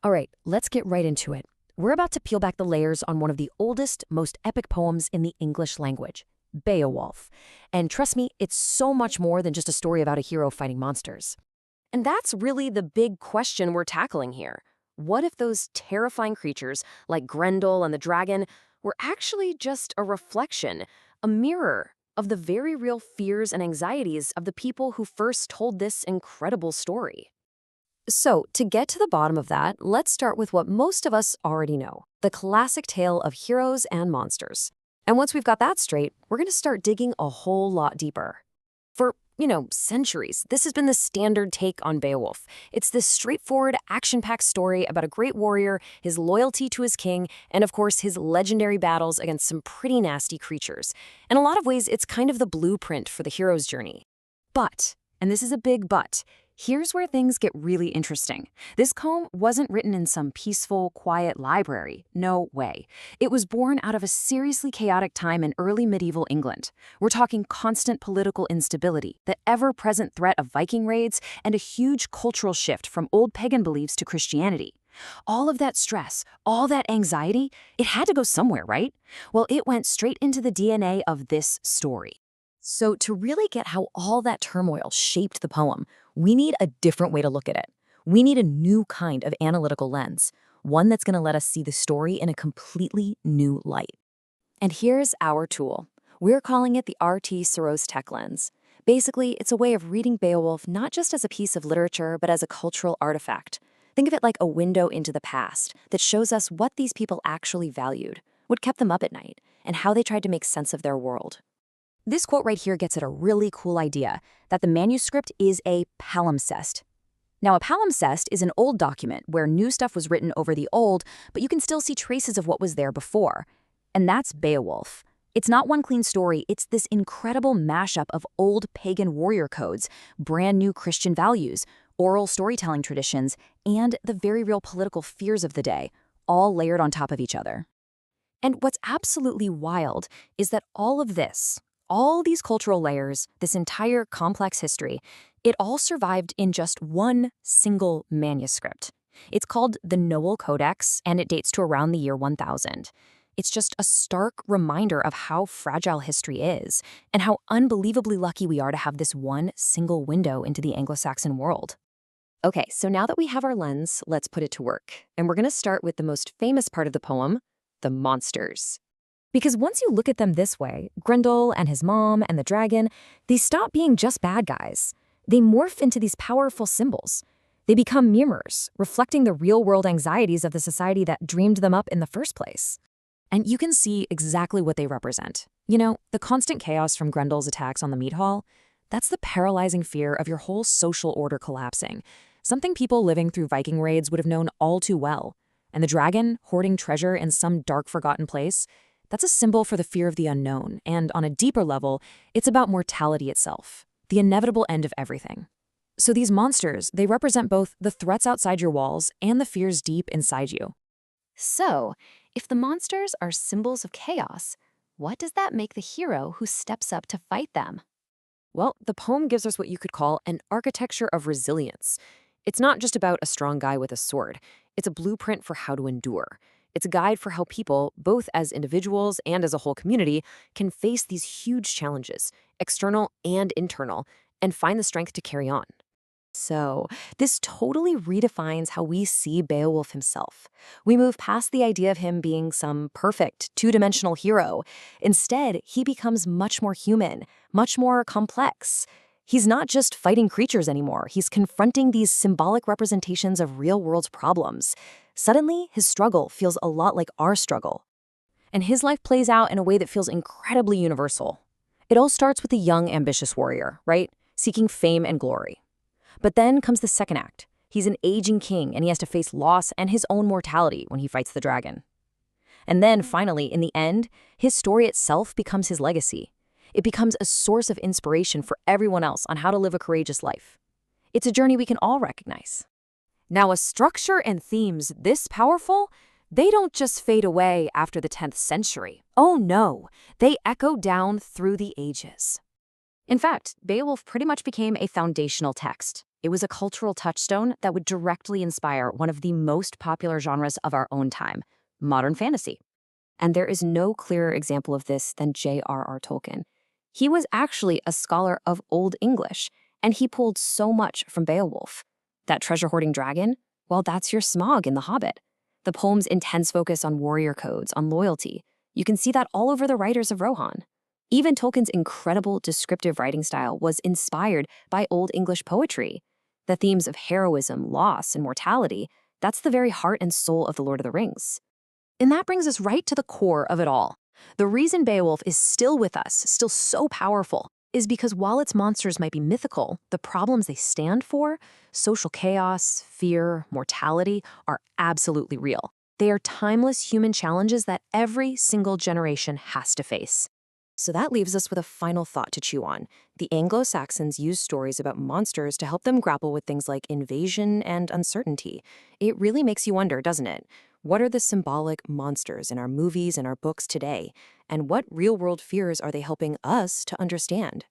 All right, let's get right into it. We're about to peel back the layers on one of the oldest, most epic poems in the English language, Beowulf. And trust me, it's so much more than just a story about a hero fighting monsters. And that's really the big question we're tackling here. What if those terrifying creatures, like Grendel and the dragon, were actually just a reflection, a mirror of the very real fears and anxieties of the people who first told this incredible story? So, to get to the bottom of that, let's start with what most of us already know, the classic tale of heroes and monsters. And once we've got that straight, we're going to start digging a whole lot deeper. For, centuries, this has been the standard take on Beowulf. It's this straightforward, action-packed story about a great warrior, his loyalty to his king, and of course, his legendary battles against some pretty nasty creatures. In a lot of ways, it's kind of the blueprint for the hero's journey. But, and this is a big but, here's where things get really interesting. This poem wasn't written in some peaceful, quiet library. No way. It was born out of a seriously chaotic time in early medieval England. We're talking constant political instability, the ever-present threat of Viking raids, and a huge cultural shift from old pagan beliefs to Christianity. All of that stress, all that anxiety, it had to go somewhere, right? Well, it went straight into the DNA of this story. So to really get how all that turmoil shaped the poem, we need a different way to look at it. We need a new kind of analytical lens, one that's going to let us see the story in a completely new light. And here's our tool. We're calling it the ARTESEROSTEK lens. Basically, it's a way of reading Beowulf not just as a piece of literature, but as a cultural artifact. Think of it like a window into the past that shows us what these people actually valued, what kept them up at night, and how they tried to make sense of their world. This quote right here gets at a really cool idea, that the manuscript is a palimpsest. Now, a palimpsest is an old document where new stuff was written over the old, but you can still see traces of what was there before. And that's Beowulf. It's not one clean story, it's this incredible mashup of old pagan warrior codes, brand new Christian values, oral storytelling traditions, and the very real political fears of the day, all layered on top of each other. And what's absolutely wild is that all these cultural layers, this entire complex history, it all survived in just one single manuscript. It's called the Noel Codex, and it dates to around the year 1000. It's just a stark reminder of how fragile history is, and how unbelievably lucky we are to have this one single window into the Anglo-Saxon world. Okay, so now that we have our lens, let's put it to work. And we're going to start with the most famous part of the poem, the monsters. Because once you look at them this way, Grendel and his mom and the dragon, they stop being just bad guys. They morph into these powerful symbols. They become mirrors, reflecting the real-world anxieties of the society that dreamed them up in the first place. And you can see exactly what they represent. The constant chaos from Grendel's attacks on the meat hall, that's the paralyzing fear of your whole social order collapsing, something people living through Viking raids would have known all too well. And the dragon, hoarding treasure in some dark, forgotten place, that's a symbol for the fear of the unknown, and on a deeper level, it's about mortality itself, the inevitable end of everything. So these monsters, they represent both the threats outside your walls and the fears deep inside you. So, if the monsters are symbols of chaos, what does that make the hero who steps up to fight them? Well, the poem gives us what you could call an architecture of resilience. It's not just about a strong guy with a sword. It's a blueprint for how to endure. It's a guide for how people, both as individuals and as a whole community, can face these huge challenges, external and internal, and find the strength to carry on. So, this totally redefines how we see Beowulf himself. We move past the idea of him being some perfect, two-dimensional hero. Instead, he becomes much more human, much more complex. He's not just fighting creatures anymore, he's confronting these symbolic representations of real-world problems. Suddenly, his struggle feels a lot like our struggle. And his life plays out in a way that feels incredibly universal. It all starts with a young, ambitious warrior, right? Seeking fame and glory. But then comes the second act. He's an aging king, and he has to face loss and his own mortality when he fights the dragon. And then, finally, in the end, his story itself becomes his legacy. It becomes a source of inspiration for everyone else on how to live a courageous life. It's a journey we can all recognize. Now, a structure and themes this powerful, they don't just fade away after the 10th century. Oh no, they echo down through the ages. In fact, Beowulf pretty much became a foundational text. It was a cultural touchstone that would directly inspire one of the most popular genres of our own time, modern fantasy. And there is no clearer example of this than J.R.R. Tolkien. He was actually a scholar of Old English, and he pulled so much from Beowulf. That treasure-hoarding dragon? Well, that's your Smaug in The Hobbit. The poem's intense focus on warrior codes, on loyalty. You can see that all over the writers of Rohan. Even Tolkien's incredible descriptive writing style was inspired by Old English poetry. The themes of heroism, loss, and mortality, that's the very heart and soul of The Lord of the Rings. And that brings us right to the core of it all. The reason Beowulf is still with us, still so powerful, is because while its monsters might be mythical, the problems they stand for, social chaos, fear, mortality, are absolutely real. They are timeless human challenges that every single generation has to face. So that leaves us with a final thought to chew on. The Anglo-Saxons used stories about monsters to help them grapple with things like invasion and uncertainty. It really makes you wonder, doesn't it? What are the symbolic monsters in our movies and our books today? And what real-world fears are they helping us to understand?